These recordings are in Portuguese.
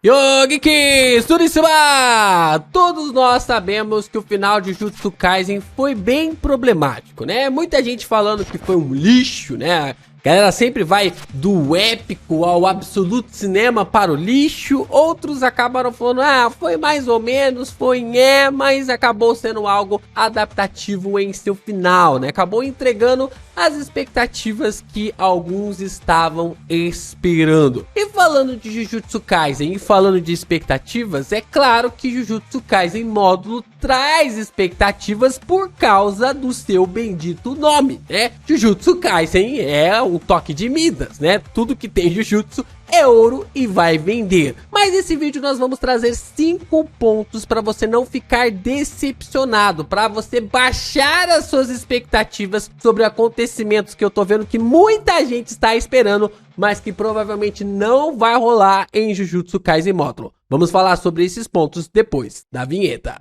Yo, Geeks, tudo em cima? Todos nós sabemos que o final de Jujutsu Kaisen foi bem problemático, né? Muita gente falando que foi um lixo, né? A galera sempre vai do épico ao absoluto cinema para o lixo. Outros acabaram falando, foi mais ou menos, mas acabou sendo algo adaptativo em seu final, né? Acabou entregando as expectativas que alguns estavam esperando. E falando de Jujutsu Kaisen e falando de expectativas, é claro que Jujutsu Kaisen módulo traz expectativas por causa do seu bendito nome, né? Jujutsu Kaisen é um toque de Midas, né? Tudo que tem Jujutsu é ouro e vai vender. Mas nesse vídeo nós vamos trazer 5 pontos para você não ficar decepcionado, para você baixar as suas expectativas sobre acontecimentos que eu tô vendo que muita gente está esperando, mas que provavelmente não vai rolar em Jujutsu Kaisen módulo. Vamos falar sobre esses pontos depois da vinheta.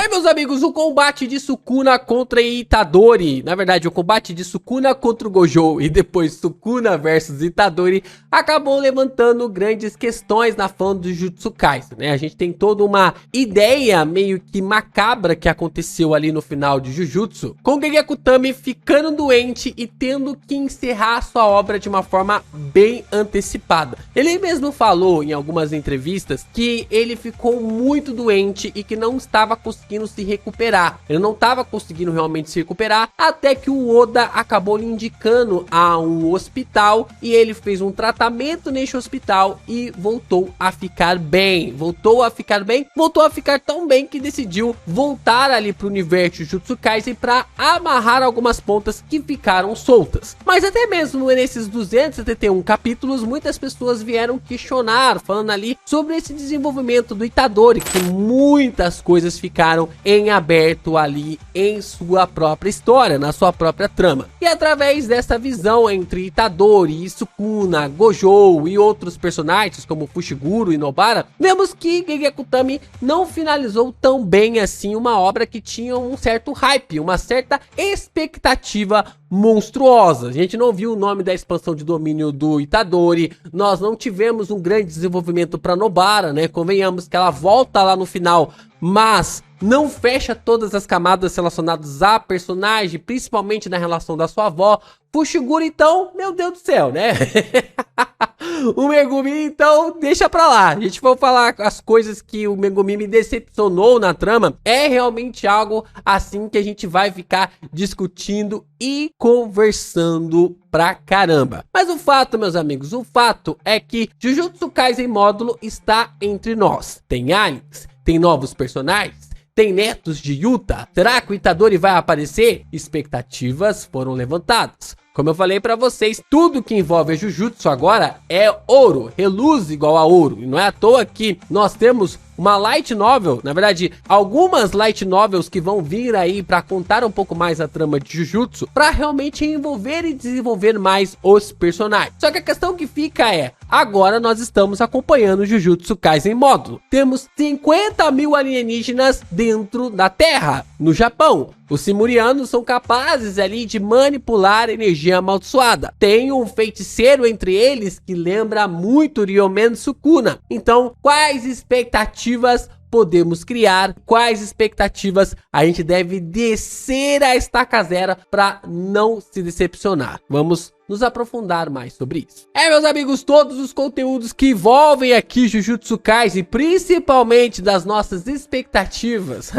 Meus amigos, o combate de Sukuna contra Itadori, na verdade o combate de Sukuna contra o Gojo e depois Sukuna versus Itadori, acabou levantando grandes questões na fã do Jujutsu Kaisen, né? A gente tem toda uma ideia meio que macabra que aconteceu ali no final de Jujutsu, com Gege Akutami ficando doente e tendo que encerrar sua obra de uma forma bem antecipada. Ele mesmo falou em algumas entrevistas que ele ficou muito doente e que não estava conseguindo se recuperar. Ele não estava conseguindo realmente se recuperar, até que o Oda acabou lhe indicando a um hospital e ele fez um tratamento neste hospital e voltou a ficar bem. Voltou a ficar tão bem que decidiu voltar ali para o universo Jujutsu Kaisen para amarrar algumas pontas que ficaram soltas. Mas até mesmo nesses 271 capítulos, muitas pessoas vieram questionar, falando ali sobre esse desenvolvimento do Itadori, que muitas coisas ficaram em aberto ali em sua própria história, na sua própria trama. E através dessa visão entre Itadori, Sukuna, Gojo e outros personagens como Fushiguro e Nobara, vemos que Gege Akutami não finalizou tão bem assim uma obra que tinha um certo hype, uma certa expectativa monstruosa. A gente não viu o nome da expansão de domínio do Itadori, nós não tivemos um grande desenvolvimento para Nobara, né? Convenhamos que ela volta lá no final, mas não fecha todas as camadas relacionadas a personagem, principalmente na relação da sua avó. Fushiguro, então, meu Deus do céu, né? O Megumi, então, deixa pra lá. A gente vai falar as coisas que o Megumi me decepcionou na trama. É realmente algo assim que a gente vai ficar discutindo e conversando pra caramba. Mas o fato, meus amigos, o fato é que Jujutsu Kaisen módulo está entre nós. Tem aliens, tem novos personagens, tem netos de Yuta. Será que o Itadori vai aparecer? Expectativas foram levantadas. Como eu falei pra vocês, tudo que envolve a Jujutsu agora é ouro, reluz igual a ouro. E não é à toa que nós temos uma light novel, na verdade, algumas light novels que vão vir aí pra contar um pouco mais a trama de Jujutsu, pra realmente envolver e desenvolver mais os personagens. Só que a questão que fica é, agora nós estamos acompanhando Jujutsu Kaisen módulo. Temos 50 mil alienígenas dentro da Terra, no Japão. Os Simurianos são capazes ali de manipular energia amaldiçoada. Tem um feiticeiro entre eles que lembra muito Ryomen Sukuna. Então, quais expectativas podemos criar? Quais expectativas a gente deve descer a estaca zero para não se decepcionar? Vamos nos aprofundar mais sobre isso. Meus amigos, todos os conteúdos que envolvem aqui Jujutsu Kaisen, principalmente das nossas expectativas,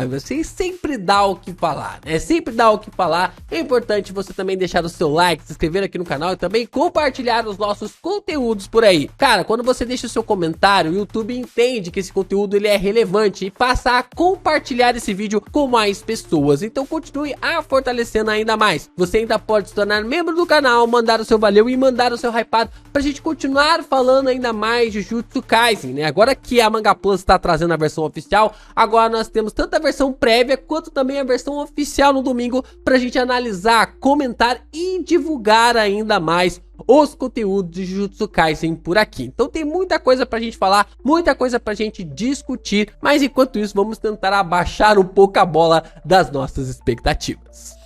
você sempre dá o que falar, né? Sempre dá o que falar. É importante você também deixar o seu like, se inscrever aqui no canal e também compartilhar os nossos conteúdos por aí. Cara, quando você deixa o seu comentário, o YouTube entende que esse conteúdo ele é relevante e passa a compartilhar esse vídeo com mais pessoas. Então continue a fortalecendo ainda mais. Você ainda pode se tornar membro do canal, mandar o seu valeu e mandar o seu hypado pra gente continuar falando ainda mais de Jujutsu Kaisen, né? Agora que a Manga Plus está trazendo a versão oficial, agora nós temos tanto a versão prévia quanto também a versão oficial no domingo pra gente analisar, comentar e divulgar ainda mais os conteúdos de Jujutsu Kaisen por aqui. Então tem muita coisa pra gente falar, muita coisa pra gente discutir, mas enquanto isso vamos tentar abaixar um pouco a bola das nossas expectativas.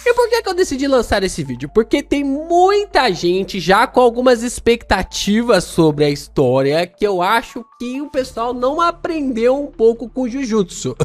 E por que eu decidi lançar esse vídeo? Porque tem muita gente já com algumas expectativas sobre a história que eu acho que o pessoal não aprendeu um pouco com Jujutsu.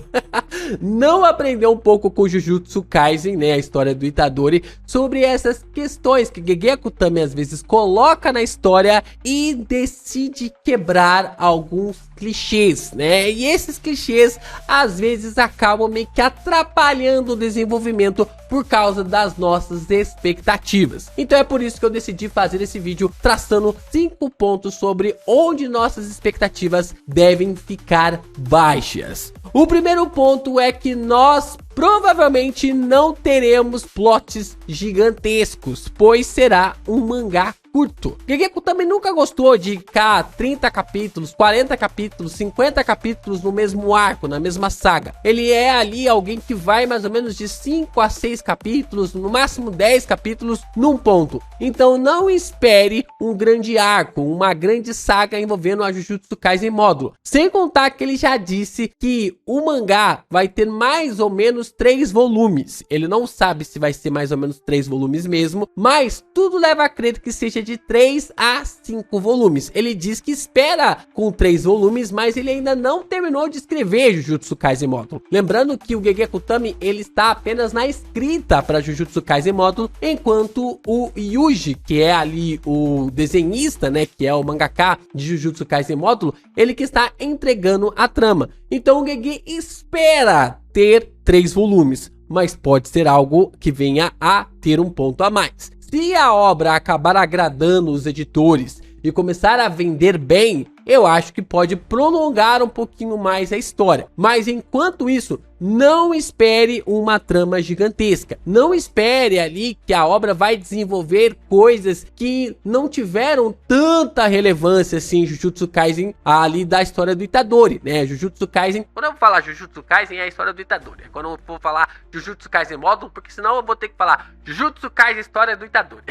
Não aprendeu um pouco com Jujutsu Kaisen, né, a história do Itadori, sobre essas questões que Gege Akutami às vezes coloca na história e decide quebrar alguns clichês, né? E esses clichês às vezes acabam meio que atrapalhando o desenvolvimento por causa das nossas expectativas. Então é por isso que eu decidi fazer esse vídeo traçando 5 pontos sobre onde nossas expectativas devem ficar baixas. O primeiro ponto é que nós provavelmente não teremos plots gigantescos, pois será um mangá curto. Gege Akutami nunca gostou de ficar 30 capítulos, 40 capítulos, 50 capítulos no mesmo arco, na mesma saga. Ele é ali alguém que vai mais ou menos de 5 a 6 capítulos, no máximo 10 capítulos num ponto. Então não espere um grande arco, uma grande saga envolvendo a Jujutsu Kaisen módulo. Sem contar que ele já disse que o mangá vai ter mais ou menos 3 volumes. Ele não sabe se vai ser mais ou menos 3 volumes mesmo, mas tudo leva a crer que seja de 3 a 5 volumes. Ele diz que espera com 3 volumes, mas ele ainda não terminou de escrever Jujutsu Kaisen módulo. Lembrando que o Gege Akutami, ele está apenas na escrita para Jujutsu Kaisen módulo, enquanto o Yuji, que é ali o desenhista, né, que é o mangaka de Jujutsu Kaisen módulo, ele que está entregando a trama. Então o Gege espera ter 3 volumes, mas pode ser algo que venha a ter um ponto a mais. Se a obra acabar agradando os editores e começar a vender bem, eu acho que pode prolongar um pouquinho mais a história. Mas enquanto isso, não espere uma trama gigantesca. Não espere ali que a obra vai desenvolver coisas que não tiveram tanta relevância assim em Jujutsu Kaisen ali da história do Itadori, né? Jujutsu Kaisen, quando eu vou falar Jujutsu Kaisen é a história do Itadori. Quando eu for falar Jujutsu Kaisen módulo, porque senão eu vou ter que falar Jujutsu Kaisen história do Itadori.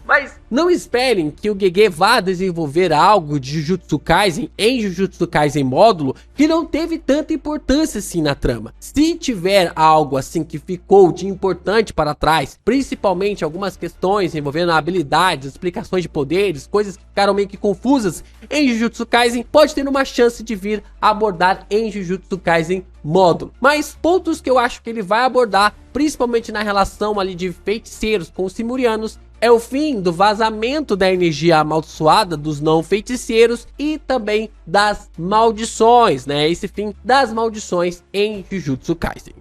Mas não esperem que o Gege vá desenvolver algo de Jujutsu Kaisen em Jujutsu Kaisen módulo que não teve tanta importância assim na trama. Se tiver algo assim que ficou de importante para trás, principalmente algumas questões envolvendo habilidades, explicações de poderes, coisas que ficaram meio que confusas em Jujutsu Kaisen, pode ter uma chance de vir abordar em Jujutsu Kaisen módulo. Mas pontos que eu acho que ele vai abordar, principalmente na relação ali de feiticeiros com os Simurianos, é o fim do vazamento da energia amaldiçoada dos não feiticeiros e também das maldições, né? Esse fim das maldições em Jujutsu Kaisen.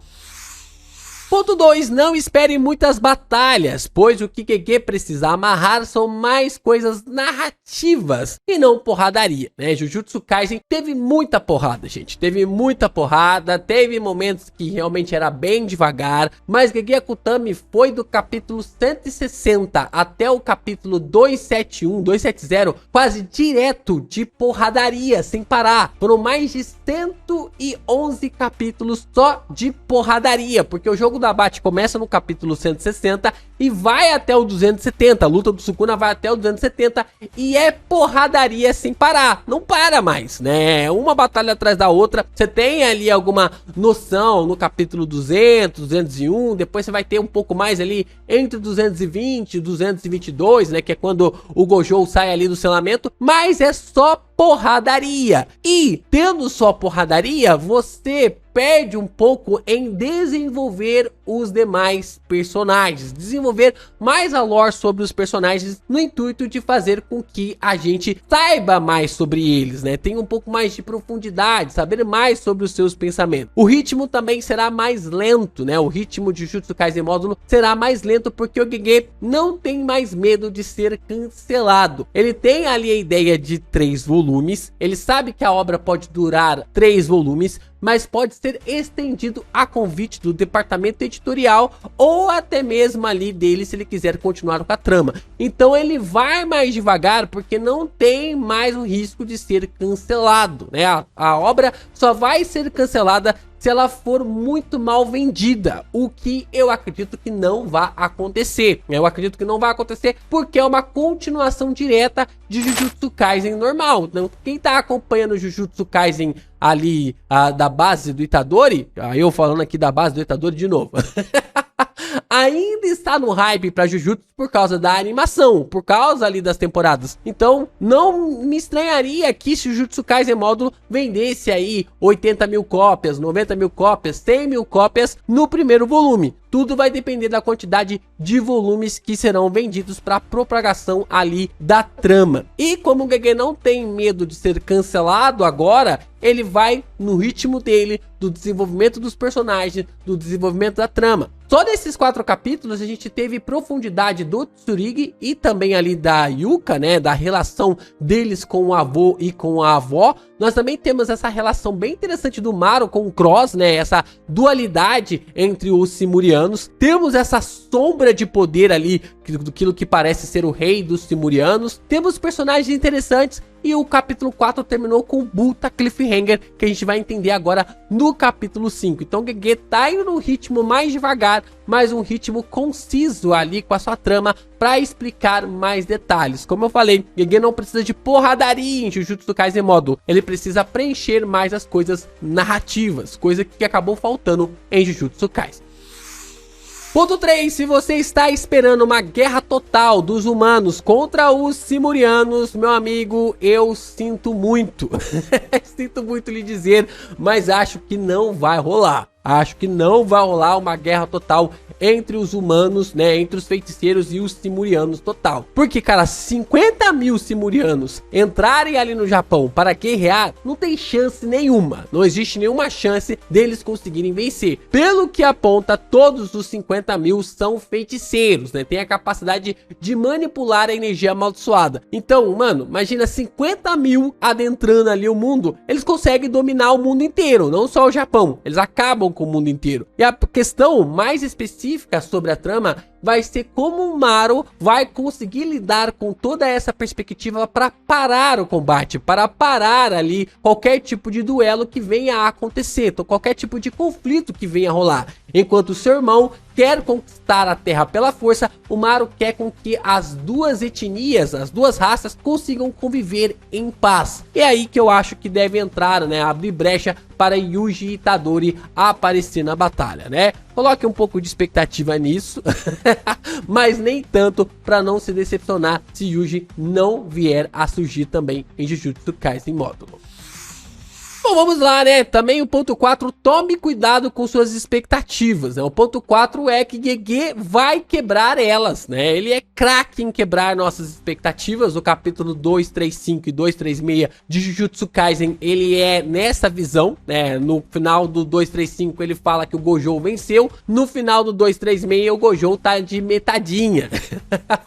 Ponto 2. Não espere muitas batalhas, pois o que Gege precisa amarrar são mais coisas narrativas e não porradaria, né? Jujutsu Kaisen teve muita porrada, gente. Teve muita porrada, teve momentos que realmente era bem devagar, mas Gege Akutami foi do capítulo 160 até o capítulo 271, 270, quase direto de porradaria, sem parar. Foram mais de 111 capítulos só de porradaria, porque o jogo da Bate começa no capítulo 160 e vai até o 270, a luta do Sukuna vai até o 270 e é porradaria sem parar, não para mais, né? Uma batalha atrás da outra. Você tem ali alguma noção no capítulo 200, 201, depois você vai ter um pouco mais ali entre 220 e 222, né? Que é quando o Gojo sai ali do selamento, mas é só porradaria. E tendo só porradaria, você perde um pouco em desenvolver os demais personagens, desenvolver mais a lore sobre os personagens no intuito de fazer com que a gente saiba mais sobre eles, né? Tenha um pouco mais de profundidade, saber mais sobre os seus pensamentos. O ritmo também será mais lento, né? O ritmo de Jujutsu Kaisen módulo será mais lento porque o Gege não tem mais medo de ser cancelado. Ele tem ali a ideia de 3 volumes, ele sabe que a obra pode durar 3 volumes, mas pode ser estendido a convite do departamento editorial ou até mesmo ali dele se ele quiser continuar com a trama. Então ele vai mais devagar porque não tem mais o risco de ser cancelado, né? A obra só vai ser cancelada se ela for muito mal vendida, o que eu acredito que não vai acontecer. Eu acredito que não vai acontecer porque é uma continuação direta de Jujutsu Kaisen normal. Então, quem tá acompanhando Jujutsu Kaisen ali da base do Itadori, eu falando aqui da base do Itadori de novo. ainda está no hype pra Jujutsu por causa da animação, por causa ali das temporadas. Então, não me estranharia que Jujutsu Kaisen módulo vendesse aí 80 mil cópias, 90 mil cópias, 100 mil cópias no primeiro volume. Tudo vai depender da quantidade de volumes que serão vendidos para propagação ali da trama. E como o GG não tem medo de ser cancelado agora, ele vai no ritmo dele, do desenvolvimento dos personagens, do desenvolvimento da trama. Só nesses 4 capítulos a gente teve profundidade do Tsurigi e também ali da Yuka, né, da relação deles com o avô e com a avó. Nós também temos essa relação bem interessante do Maru com o Cross, né, essa dualidade entre os Simurianos. Temos essa sombra de poder ali, daquilo que parece ser o rei dos Simurianos. Temos personagens interessantes. E o capítulo 4 terminou com o Buta Cliffhanger, que a gente vai entender agora no capítulo 5. Então o GG tá indo num ritmo mais devagar, mas um ritmo conciso ali com a sua trama para explicar mais detalhes. Como eu falei, GG não precisa de porradaria em Jujutsu Kaisen módulo. Ele precisa preencher mais as coisas narrativas, coisa que acabou faltando em Jujutsu Kaisen. Ponto 3, se você está esperando uma guerra total dos humanos contra os Simurianos, meu amigo, eu sinto muito. Sinto muito lhe dizer, mas acho que não vai rolar. Acho que não vai rolar uma guerra total entre os humanos, né, entre os feiticeiros e os Simurianos total. Porque, cara, 50 mil Simurianos entrarem ali no Japão para guerrear, não tem chance nenhuma. Não existe nenhuma chance deles conseguirem vencer. Pelo que aponta, todos os 50 mil são feiticeiros, né, tem a capacidade de manipular a energia amaldiçoada. Então, mano, imagina 50 mil adentrando ali o mundo, eles conseguem dominar o mundo inteiro, não só o Japão. Eles acabam com o mundo inteiro. E a questão mais específica sobre a trama vai ser como o Maru vai conseguir lidar com toda essa perspectiva para parar o combate, para parar ali qualquer tipo de duelo que venha a acontecer, então qualquer tipo de conflito que venha a rolar. Enquanto o seu irmão quer conquistar a Terra pela força, o Maru quer com que as duas etnias, as duas raças consigam conviver em paz. É aí que eu acho que deve entrar, né, abrir brecha para Yuji Itadori aparecer na batalha, né? Coloque um pouco de expectativa nisso, mas nem tanto para não se decepcionar se Yuji não vier a surgir também em Jujutsu Kaisen módulo. Bom, vamos lá, né? Também o ponto 4, tome cuidado com suas expectativas, né? O ponto 4 é que GG vai quebrar elas, né? Ele é craque em quebrar nossas expectativas. O capítulo 235 e 236 de Jujutsu Kaisen, ele é nessa visão, né? No final do 235 ele fala que o Gojo venceu. No final do 236 o Gojo tá de metadinha,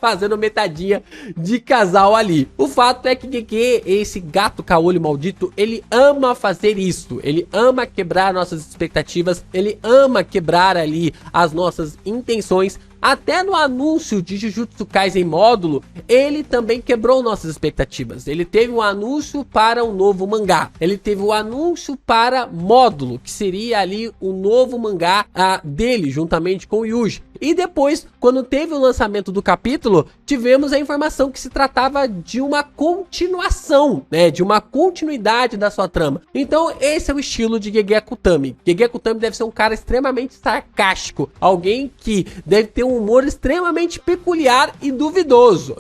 fazendo metadinha de casal ali. O fato é que GG, esse gato caolho maldito, ele ama fazer isso, ele ama quebrar nossas expectativas, ele ama quebrar ali as nossas intenções. Até no anúncio de Jujutsu Kaisen módulo, ele também quebrou nossas expectativas. Ele teve um anúncio para um novo mangá, ele teve um anúncio para módulo, que seria ali o novo mangá dele, juntamente com o Yuji. E depois, quando teve o lançamento do capítulo, tivemos a informação que se tratava de uma continuação, né, de uma continuidade da sua trama. Então esse é o estilo de Gege Akutami. Gege Akutami deve ser um cara extremamente sarcástico, alguém que deve ter um humor extremamente peculiar e duvidoso.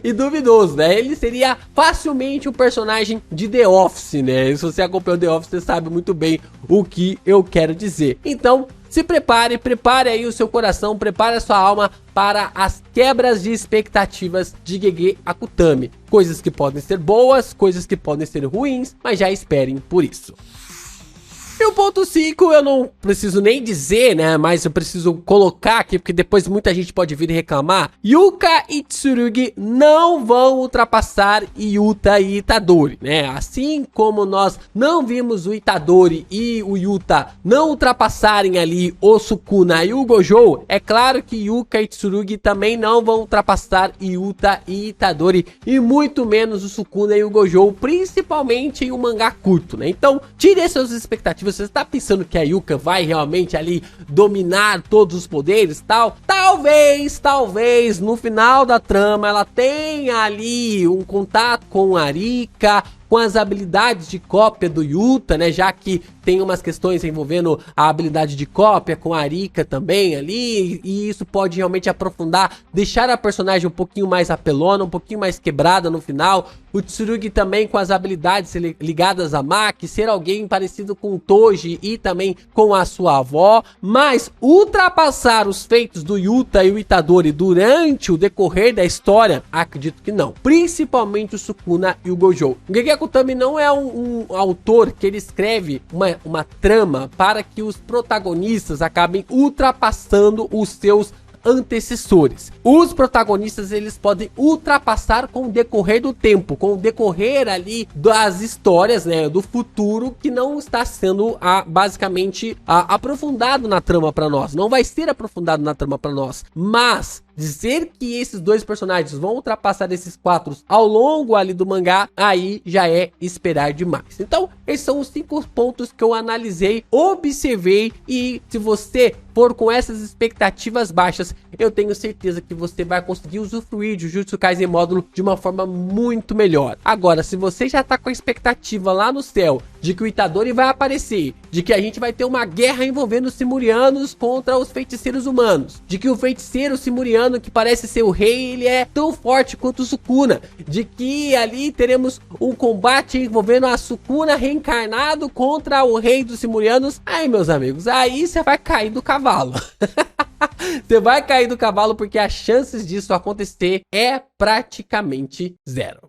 E duvidoso, né? Ele seria facilmente um personagem de The Office, né? Se você acompanhou The Office, você sabe muito bem o que eu quero dizer. Então, se prepare, prepare aí o seu coração, prepare a sua alma para as quebras de expectativas de Gege Akutami. Coisas que podem ser boas, coisas que podem ser ruins, mas já esperem por isso. E o ponto 5 eu não preciso nem dizer, né, mas eu preciso colocar aqui, porque depois muita gente pode vir reclamar. Yuka e Tsurugi não vão ultrapassar Yuta e Itadori, né? Assim como nós não vimos o Itadori e o Yuta não ultrapassarem ali o Sukuna e o Gojo, é claro que Yuka e Tsurugi também não vão ultrapassar Yuta e Itadori, e muito menos o Sukuna e o Gojo, principalmente em um mangá curto, né? Então, tire essas expectativas. Você está pensando que a Yuka vai realmente ali dominar todos os poderes, tal? Talvez no final da trama ela tenha ali um contato com a Rika, com as habilidades de cópia do Yuta, né? Já que tem umas questões envolvendo a habilidade de cópia com a Arika também ali, e isso pode realmente aprofundar, deixar a personagem um pouquinho mais apelona, um pouquinho mais quebrada no final. O Tsurugi também com as habilidades ligadas a Maki, ser alguém parecido com o Toji e também com a sua avó, mas ultrapassar os feitos do Yuta e o Itadori durante o decorrer da história, acredito que não. Principalmente o Sukuna e o Gojo. O Gege Akutami não é um autor que ele escreve uma trama para que os protagonistas acabem ultrapassando os seus antecessores. Os protagonistas, eles podem ultrapassar com o decorrer do tempo, com o decorrer ali das histórias, né, do futuro, que não está sendo basicamente aprofundado na trama para nós. Não vai ser aprofundado na trama para nós, mas dizer que esses dois personagens vão ultrapassar esses quatro ao longo ali do mangá, aí já é esperar demais. Então, esses são os 5 pontos que eu analisei, observei, e se você for com essas expectativas baixas, eu tenho certeza que você vai conseguir usufruir de Jujutsu Kaisen módulo de uma forma muito melhor. Agora, se você já tá com a expectativa lá no céu de que o Itadori vai aparecer, de que a gente vai ter uma guerra envolvendo os Simurianos contra os feiticeiros humanos, de que o feiticeiro Simuriano, que parece ser o rei, ele é tão forte quanto o Sukuna, de que ali teremos um combate envolvendo a Sukuna reencarnado contra o rei dos Simurianos. Aí, meus amigos, aí você vai cair do cavalo. Você vai cair do cavalo, porque as chances disso acontecer é praticamente zero.